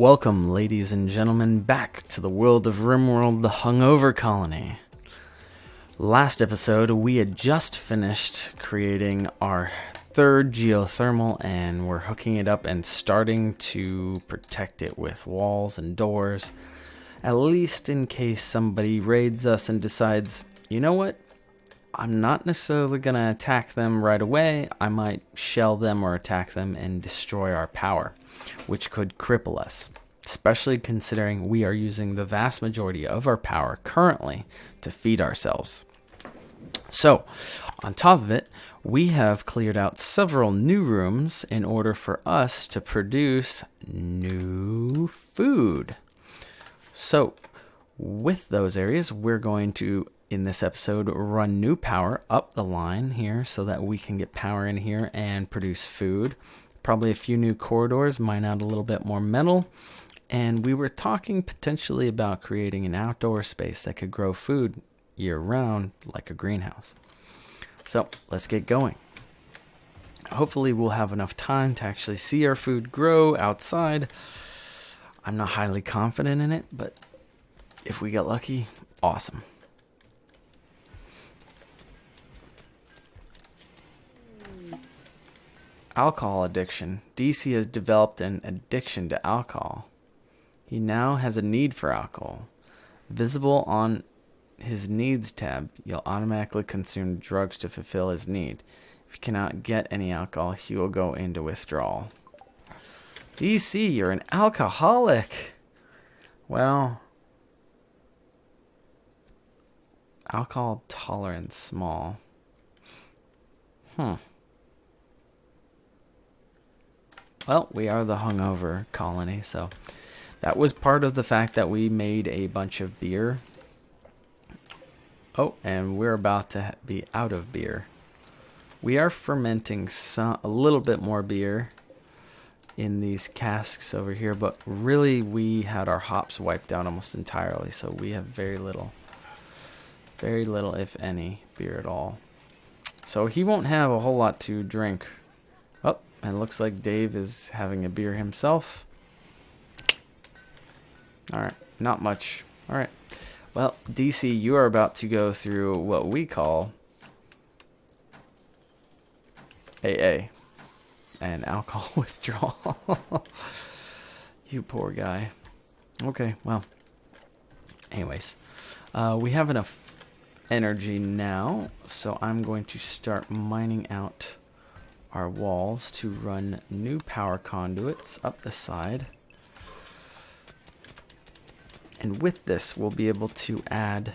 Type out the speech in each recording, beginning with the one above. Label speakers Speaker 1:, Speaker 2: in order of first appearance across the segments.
Speaker 1: Welcome, ladies and gentlemen, back to the world of RimWorld, the Hungover Colony. Last episode, we had just finished creating our third geothermal, and we're hooking it up and starting to protect it with walls and doors, at least in case somebody raids us and decides, you know what, I'm not necessarily going to attack them right away. I might shell them or attack them and destroy our power, which could cripple us, especially considering we are using the vast majority of our power currently to feed ourselves. So, on top of it, we have cleared out several new rooms in order for us to produce new food. So, with those areas, we're going to, in this episode, run new power up the line here so that we can get power in here and produce food. Probably a few new corridors, mine out a little bit more metal. And we were talking potentially about creating an outdoor space that could grow food year-round like a greenhouse. So let's get going. Hopefully we'll have enough time to actually see our food grow outside. I'm not highly confident in it, but if we get lucky, awesome. Alcohol addiction. DC has developed an addiction to alcohol. He now has a need for alcohol. Visible on his needs tab, you'll automatically consume drugs to fulfill his need. If you cannot get any alcohol, he will go into withdrawal. DC, you're an alcoholic. Well, alcohol tolerance small. Well, we are the Hungover Colony, so that was part of the fact that we made a bunch of beer. Oh, and we're about to be out of beer. We are fermenting a little bit more beer in these casks over here, but really we had our hops wiped out almost entirely, so we have very little, if any, beer at all. So he won't have a whole lot to drink. Oh, and it looks like Dave is having a beer himself. Alright, not much. Alright. Well, DC, you are about to go through what we call AA. And alcohol withdrawal. You poor guy. Okay, well. Anyways. We have enough energy now, so I'm going to start mining out our walls to run new power conduits up the side. And with this, we'll be able to add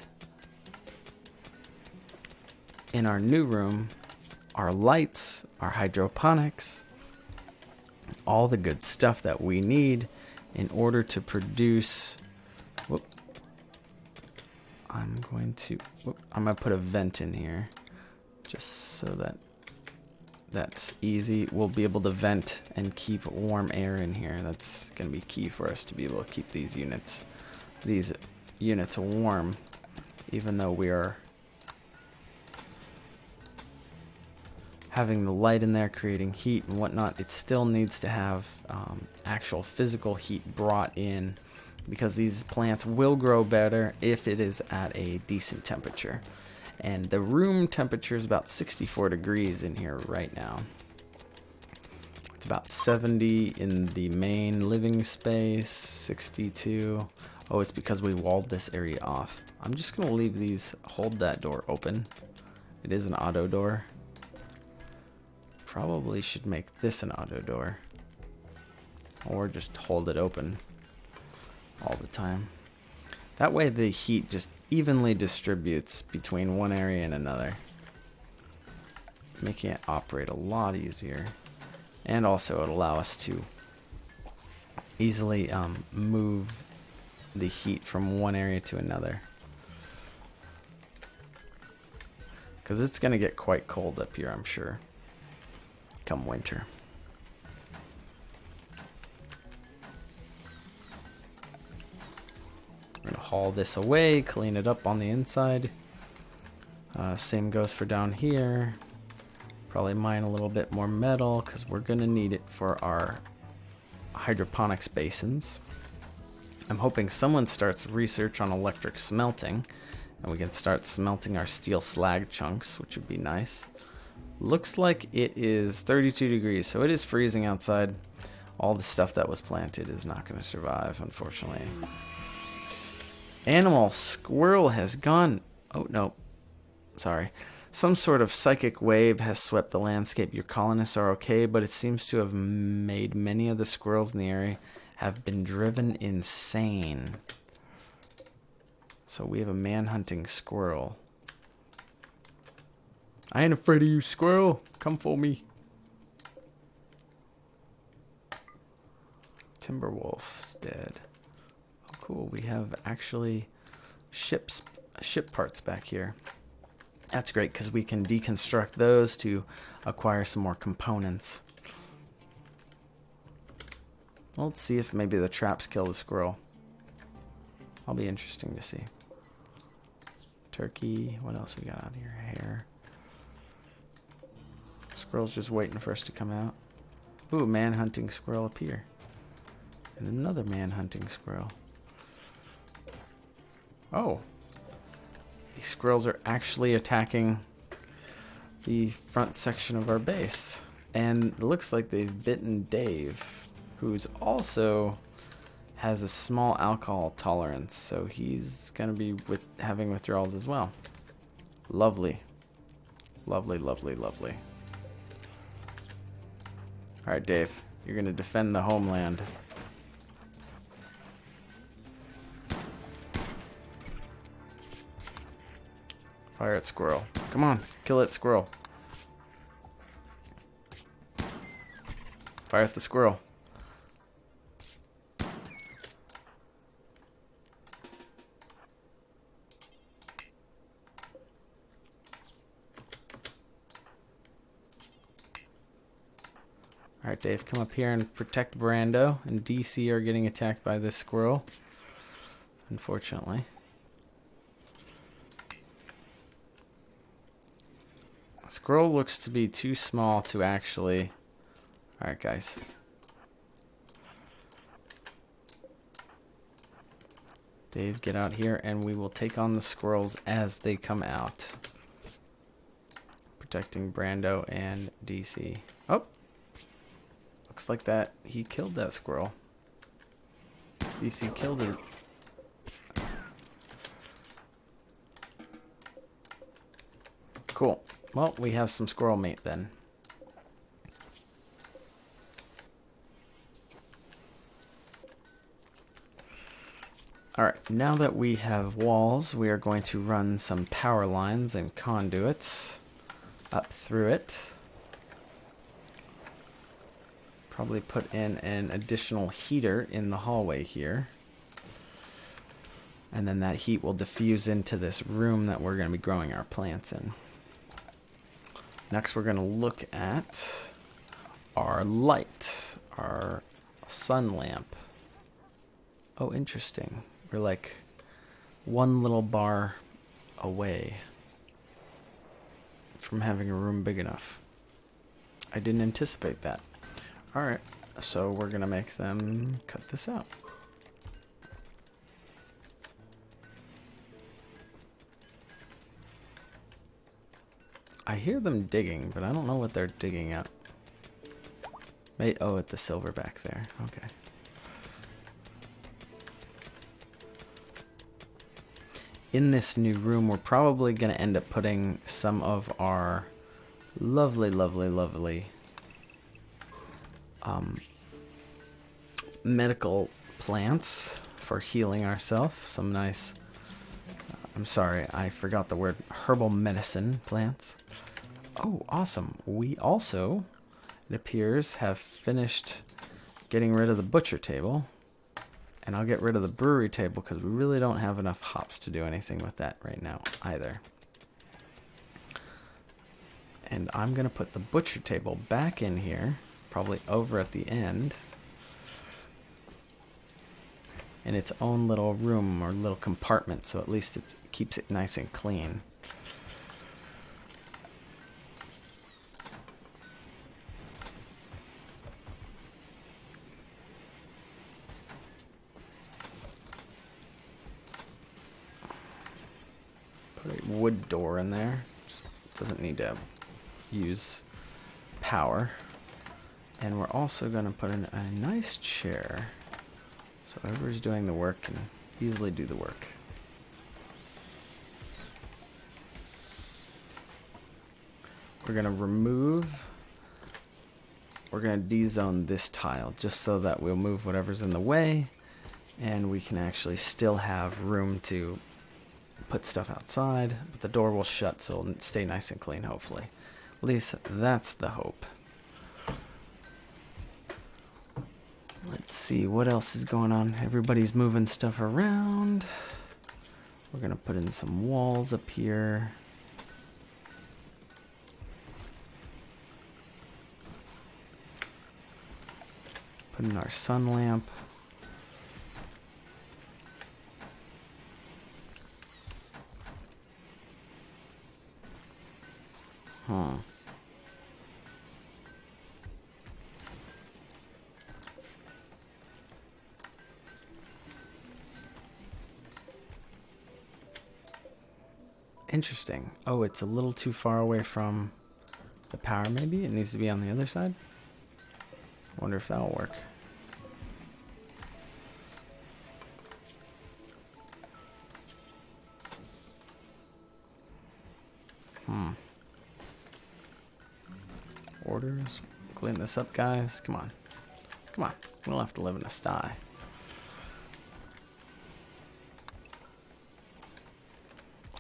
Speaker 1: in our new room our lights, our hydroponics, all the good stuff that we need in order to produce. I'm going to put a vent in here just so that that's easy. We'll be able to vent and keep warm air in here. That's going to be key for us to be able to keep these units warm, even though we are having the light in there creating heat and whatnot. It still needs to have actual physical heat brought in, because these plants will grow better if it is at a decent temperature. And the room temperature is about 64 degrees in here right now. It's about 70 in the main living space, 62. Oh, it's because we walled this area off. I'm just going to leave these, hold that door open. It is an auto door. Probably should make this an auto door. Or just hold it open all the time. That way the heat just evenly distributes between one area and another, making it operate a lot easier. And also it'll allow us to easily move the heat from one area to another, because it's going to get quite cold up here, I'm sure, come winter. We're going to haul this away, clean it up on the inside. Same goes for down here. Probably mine a little bit more metal because we're going to need it for our hydroponics basins. I'm hoping someone starts research on electric smelting, and we can start smelting our steel slag chunks, which would be nice. Looks like it is 32 degrees, so it is freezing outside. All the stuff that was planted is not going to survive, unfortunately. Animal squirrel has gone... Oh, no. Sorry. Some sort of psychic wave has swept the landscape. Your colonists are okay, but it seems to have made many of the squirrels in the area have been driven insane. So we have a man-hunting squirrel. I ain't afraid of you, squirrel. Come for me. Timberwolf's dead. Oh, cool. We have actually ship parts back here. That's great because we can deconstruct those to acquire some more components. Well, let's see if maybe the traps kill the squirrel. That'll be interesting to see. Turkey. What else we got out here? Hair. Squirrel's just waiting for us to come out. Ooh, man-hunting squirrel up here. And another man-hunting squirrel. Oh. These squirrels are actually attacking the front section of our base. And it looks like they've bitten Dave, who's also has a small alcohol tolerance. So he's going to be having withdrawals as well. Lovely. Lovely, lovely, lovely. Alright, Dave. You're going to defend the homeland. Fire at squirrel. Come on, kill it, squirrel. Fire at the squirrel. Alright, Dave, come up here and protect Brando. And DC are getting attacked by this squirrel, unfortunately. Squirrel looks to be too small to actually... Alright, guys. Dave, get out here and we will take on the squirrels as they come out. Protecting Brando and DC. Oh! Looks like that he killed that squirrel. DC killed it. Cool. Well, we have some squirrel meat then. Alright, now that we have walls, we are going to run some power lines and conduits up through it. Probably put in an additional heater in the hallway here. And then that heat will diffuse into this room that we're going to be growing our plants in. Next, we're going to look at our light, our sun lamp. Oh, interesting. We're like one little bar away from having a room big enough. I didn't anticipate that. All right, so we're going to make them cut this out. I hear them digging, but I don't know what they're digging up. Oh, at the silver back there. Okay. In this new room, we're probably going to end up putting some of our lovely, lovely, lovely medical plants for healing ourselves. Some nice... I'm sorry, I forgot the word. Herbal medicine plants. Oh, awesome. We also, it appears, have finished getting rid of the butcher table. And I'll get rid of the brewery table because we really don't have enough hops to do anything with that right now either. And I'm going to put the butcher table back in here, probably over at the end, in its own little room or little compartment, so at least it keeps it nice and clean. wood door in there. Just doesn't need to use power. And we're also going to put in a nice chair so whoever's doing the work can easily do the work. We're going to remove, we're going to de-zone this tile just so that we'll move whatever's in the way and we can actually still have room to put stuff outside, but the door will shut so it'll stay nice and clean, hopefully. At least that's the hope. Let's see what else is going on. Everybody's moving stuff around. We're gonna put in some walls up here. Put in our sun lamp. Interesting. Oh, it's a little too far away from the power, maybe? It needs to be on the other side? I wonder if that'll work. Orders. Clean this up, guys. Come on. Come on. We don't have to live in a sty.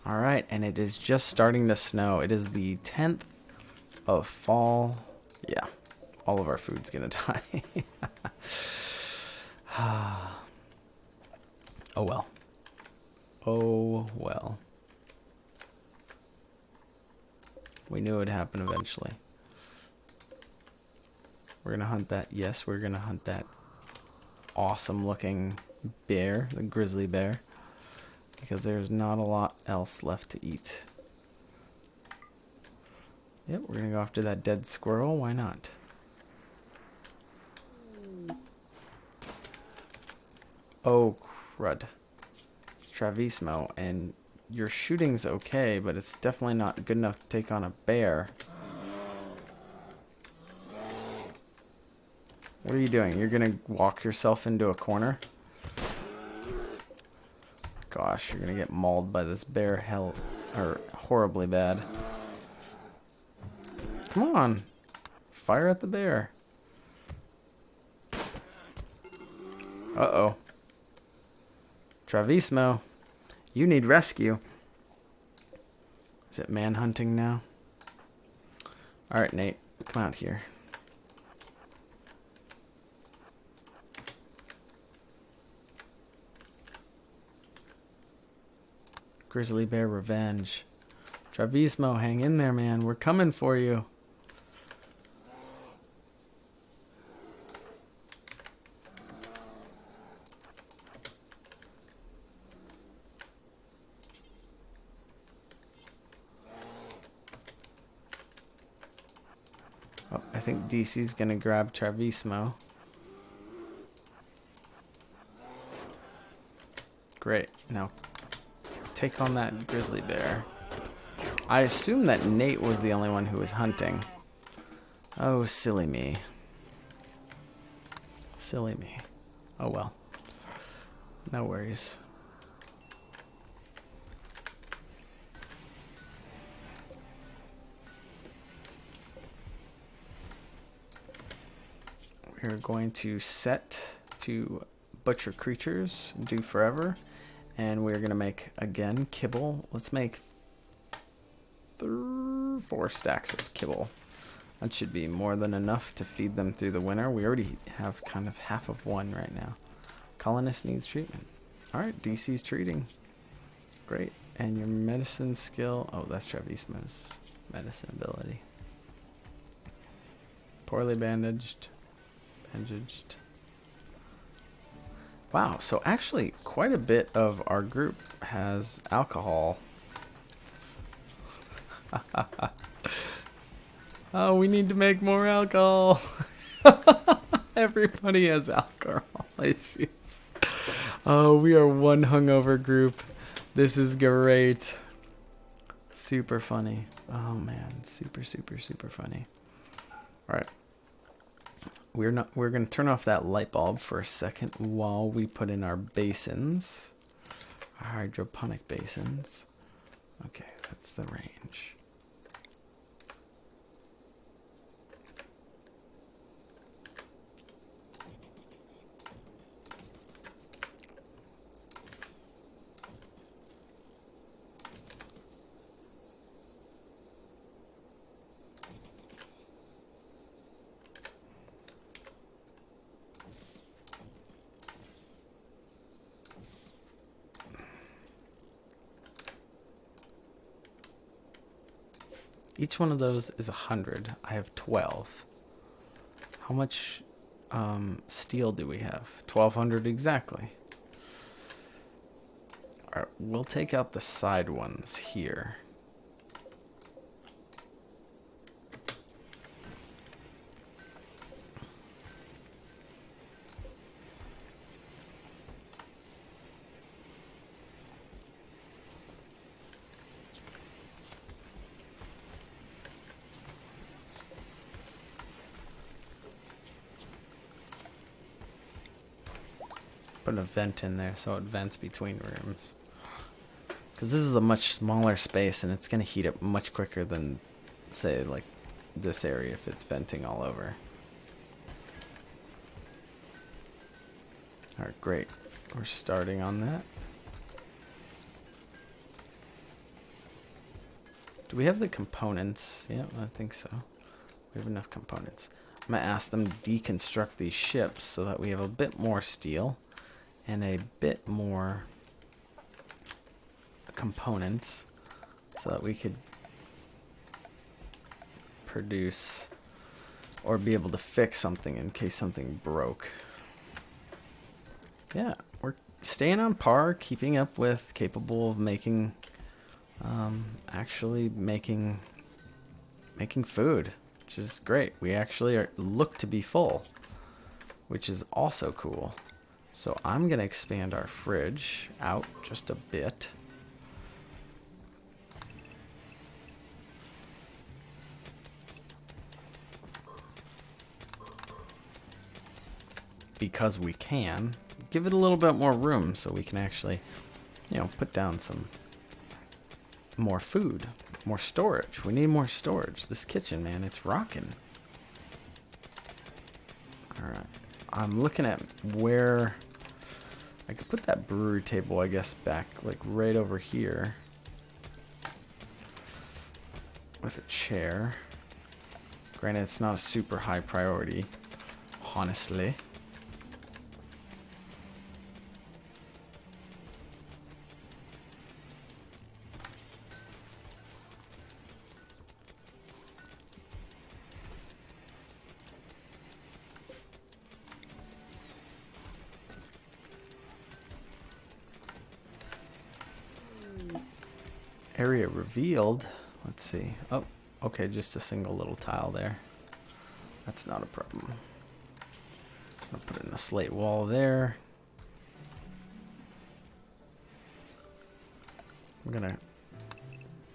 Speaker 1: All right, and it is just starting to snow. It is the 10th of fall. Yeah, all of our food's gonna die. Oh well. Oh well. We knew it would happen eventually. We're gonna hunt that. Yes, we're gonna hunt that awesome looking bear, the grizzly bear. Because there's not a lot else left to eat. Yep, we're gonna go after that dead squirrel. Why not? Oh, crud. It's Travismo, and your shooting's okay, but it's definitely not good enough to take on a bear. What are you doing? You're gonna walk yourself into a corner? Gosh, you're gonna get mauled by this bear horribly bad. Come on. Fire at the bear. Uh-oh. Travismo, you need rescue. Is it manhunting now? Alright, Nate, come out here. Grizzly bear revenge. Travismo, hang in there, man. We're coming for you. Oh, I think DC's gonna grab Travismo. Great. Now take on that grizzly bear. I assume that Nate was the only one who was hunting. Oh, silly me. Silly me. Oh well. No worries. We're going to set to butcher creatures, do forever. And we're going to make, again, kibble. Let's make 4 stacks of kibble. That should be more than enough to feed them through the winter. We already have kind of half of one right now. Colonist needs treatment. All right, DC's treating. Great. And your medicine skill. Oh, that's Travismo's medicine ability. Poorly bandaged. Bandaged. Wow, so actually quite a bit of our group has alcohol. Oh, we need to make more alcohol. Everybody has alcohol issues. Oh, we are one hungover group. This is great. Super funny. Oh man, super funny. All right. We're going to turn off that light bulb for a second while we put in our basins. Our hydroponic basins. Okay, that's the range. Each one of those is 100. I have 12. How much steel do we have? 1,200 exactly. All right, we'll take out the side ones here. Put a vent in there so it vents between rooms. Because this is a much smaller space and it's going to heat up much quicker than, say, like this area if it's venting all over. Alright, great. We're starting on that. Do we have the components? Yeah, I think so. We have enough components. I'm going to ask them to deconstruct these ships so that we have a bit more steel and a bit more components so that we could produce or be able to fix something in case something broke. Yeah, we're staying on par, keeping up with, capable of making, actually making food, which is great. We actually look to be full, which is also cool. So I'm going to expand our fridge out just a bit. Because we can. Give it a little bit more room so we can actually, you know, put down some more food, more storage. We need more storage. This kitchen, man, it's rocking. All right. I'm looking at where I could put that brewery table, I guess, back like right over here with a chair. Granted, it's not a super high priority, honestly. Area revealed. Let's see. Oh, okay, just a single little tile there. That's not a problem. I'll put in a slate wall there. I'm gonna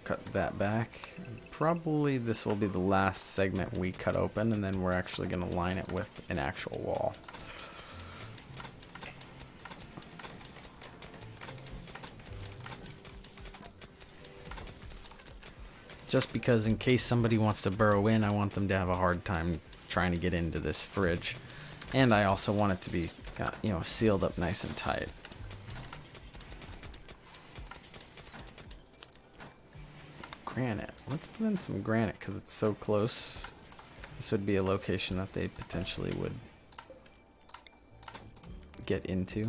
Speaker 1: cut that back. Probably this will be the last segment we cut open, and then we're actually gonna line it with an actual wall. Just because in case somebody wants to burrow in, I want them to have a hard time trying to get into this fridge. And I also want it to be, you know, sealed up nice and tight. Granite. Let's put in some granite because it's so close. This would be a location that they potentially would get into.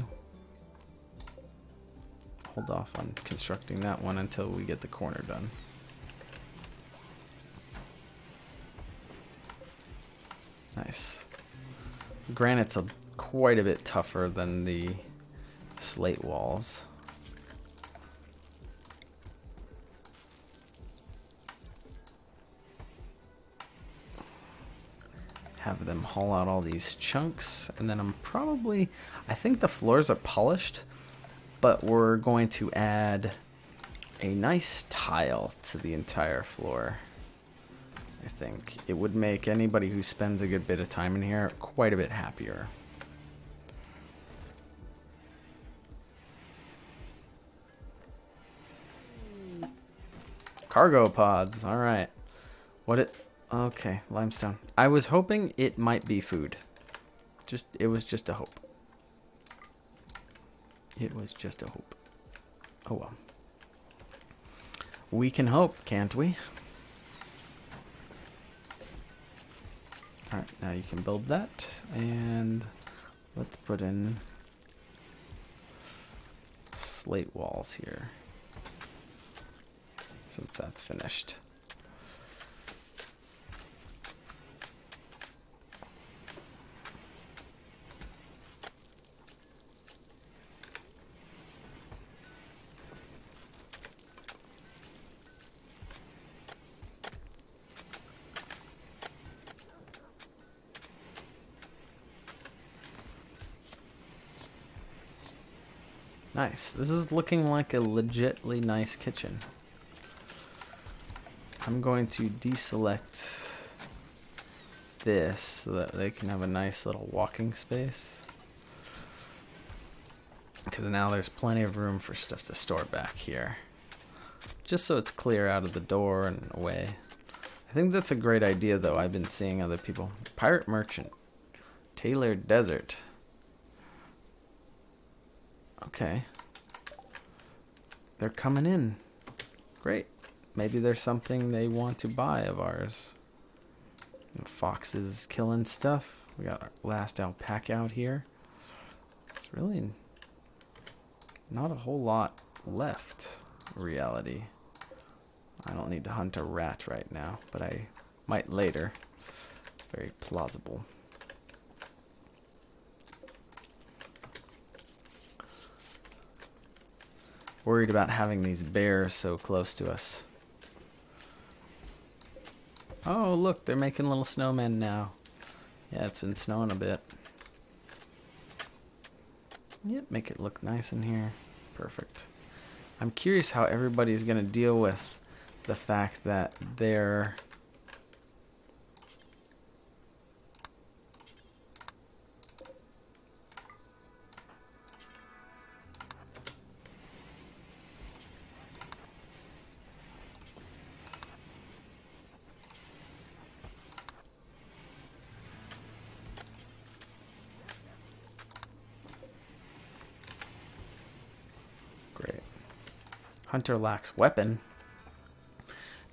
Speaker 1: Hold off on constructing that one until we get the corner done. Nice. Granite's quite a bit tougher than the slate walls. Have them haul out all these chunks, and then I think the floors are polished, but we're going to add a nice tile to the entire floor. I think it would make anybody who spends a good bit of time in here quite a bit happier. Cargo pods, all right. Okay, limestone. I was hoping it might be food. It was just a hope. It was just a hope. Oh well. We can hope, can't we? Alright, now you can build that. And let's put in slate walls here, since that's finished. Nice. This is looking like a legitly nice kitchen. I'm going to deselect this so that they can have a nice little walking space. Because now there's plenty of room for stuff to store back here. Just so it's clear out of the door and away. I think that's a great idea, though. I've been seeing other people. Pirate Merchant. Tailored Desert. Okay. They're coming in. Great. Maybe there's something they want to buy of ours. Foxes killing stuff. We got our last alpaca out here. It's really not a whole lot left, reality. I don't need to hunt a rat right now, but I might later. It's very plausible. Worried about having these bears so close to us. Oh, look, they're making little snowmen now. Yeah, it's been snowing a bit. Yep, make it look nice in here. Perfect. I'm curious how everybody's going to deal with the fact that they're... Great. Hunter lacks weapon.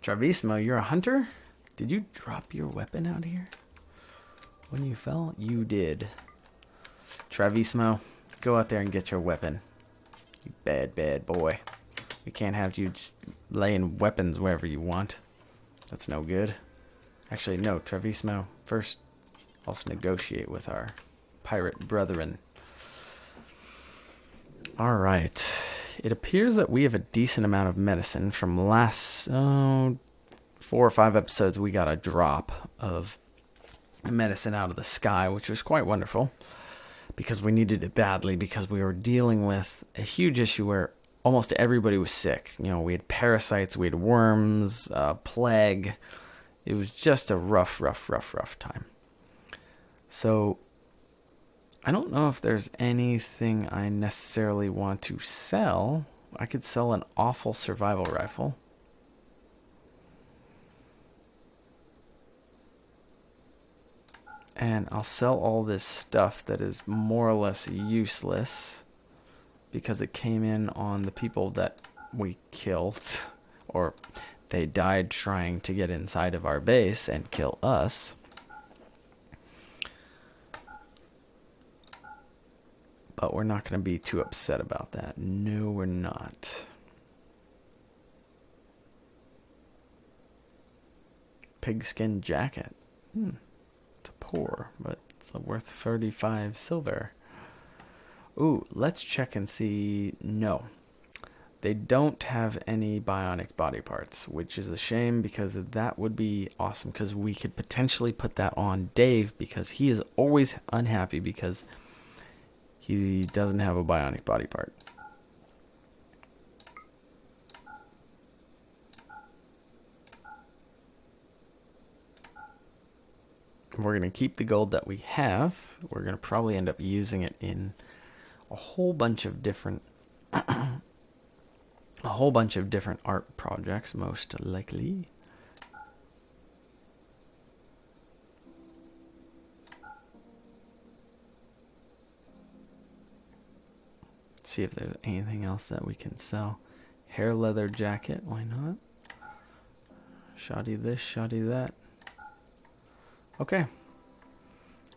Speaker 1: Travismo, you're a hunter? Did you drop your weapon out here? When you fell? You did. Travismo, go out there and get your weapon. You bad, bad boy. We can't have you just laying weapons wherever you want. That's no good. Actually, no, Travismo, first, also negotiate with our pirate brethren. Alright. It appears that we have a decent amount of medicine. From last 4 or 5 episodes, we got a drop of medicine out of the sky, which was quite wonderful because we needed it badly, because we were dealing with a huge issue where almost everybody was sick. You know, we had parasites, we had worms, plague. It was just a rough time. So I don't know if there's anything I necessarily want to sell. I could sell an awful survival rifle. And I'll sell all this stuff that is more or less useless because it came in on the people that we killed, or they died trying to get inside of our base and kill us. But we're not going to be too upset about that. No, we're not. Pigskin jacket. It's poor, but it's worth 35 silver. Ooh, let's check and see. No. They don't have any bionic body parts, which is a shame because that would be awesome, because we could potentially put that on Dave, because he is always unhappy because he doesn't have a bionic body part. We're going to keep the gold that we have. We're going to probably end up using it in a whole bunch of different art projects, most likely. See if there's anything else that we can sell. Hair leather jacket, why not? Shoddy this, shoddy that. Okay.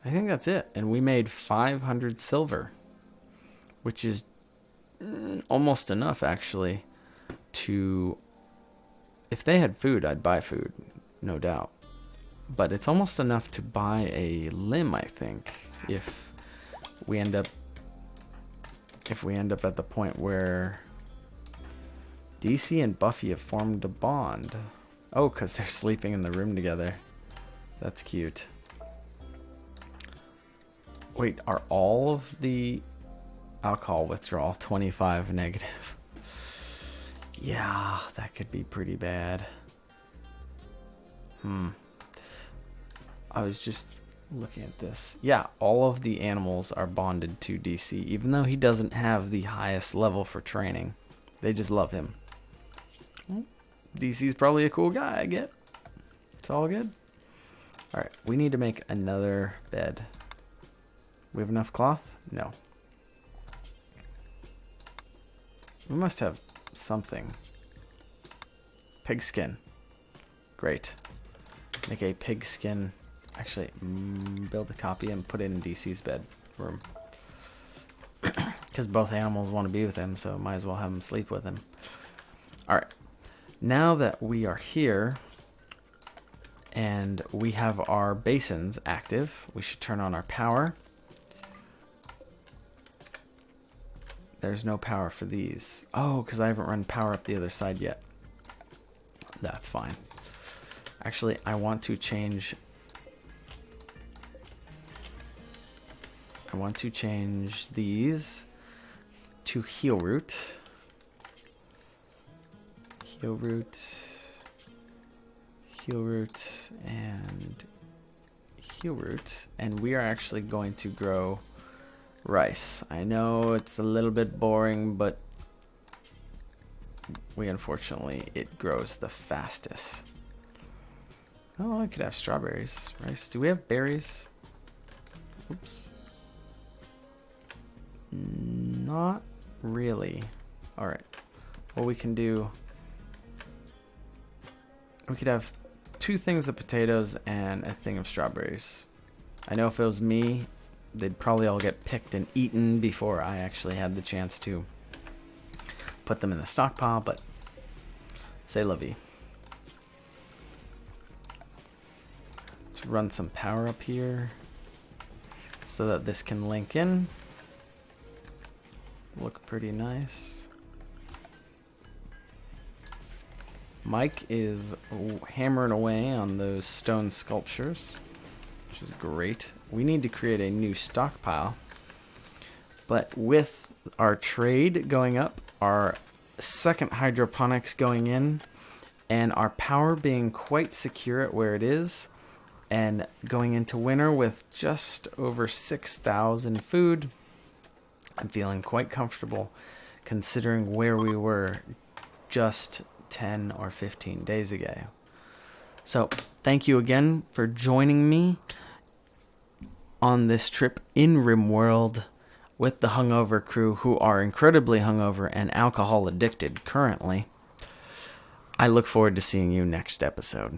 Speaker 1: I think that's it. And we made 500 silver, which is almost enough, actually, to... If they had food, I'd buy food, no doubt. But it's almost enough to buy a limb, I think, if we end up at the point where DC and Buffy have formed a bond. Oh, because they're sleeping in the room together. That's cute. Wait, are all of the alcohol withdrawal 25 negative? Yeah, that could be pretty bad. I was just looking at this. Yeah, all of the animals are bonded to DC, even though he doesn't have the highest level for training. They just love him. Well, DC's probably a cool guy, I get. It's all good. Alright, we need to make another bed. We have enough cloth? No. We must have something. Pigskin. Great. Make a pigskin. Actually, build a copy and put it in DC's bedroom. Because both animals want to be with him, so might as well have him sleep with him. Alright. Now that we are here and we have our basins active, we should turn on our power. There's no power for these. Oh, because I haven't run power up the other side yet. That's fine. Actually, I want to change... these to heel root. Heel root, and heel root. And we are actually going to grow rice. I know it's a little bit boring, but it grows the fastest. Oh, I could have strawberries. Rice. Do we have berries? Oops. Not really. Alright. Well, we can do... We could have 2 things of potatoes and a thing of strawberries. I know if it was me, they'd probably all get picked and eaten before I actually had the chance to put them in the stockpile, but c'est la vie. Let's run some power up here so that this can link in. Look pretty nice. Mike is hammering away on those stone sculptures, which is great. We need to create a new stockpile. But with our trade going up, our second hydroponics going in, and our power being quite secure at where it is, and going into winter with just over 6,000 food, I'm feeling quite comfortable considering where we were just 10 or 15 days ago. So thank you again for joining me on this trip in RimWorld with the hungover crew, who are incredibly hungover and alcohol addicted currently. I look forward to seeing you next episode.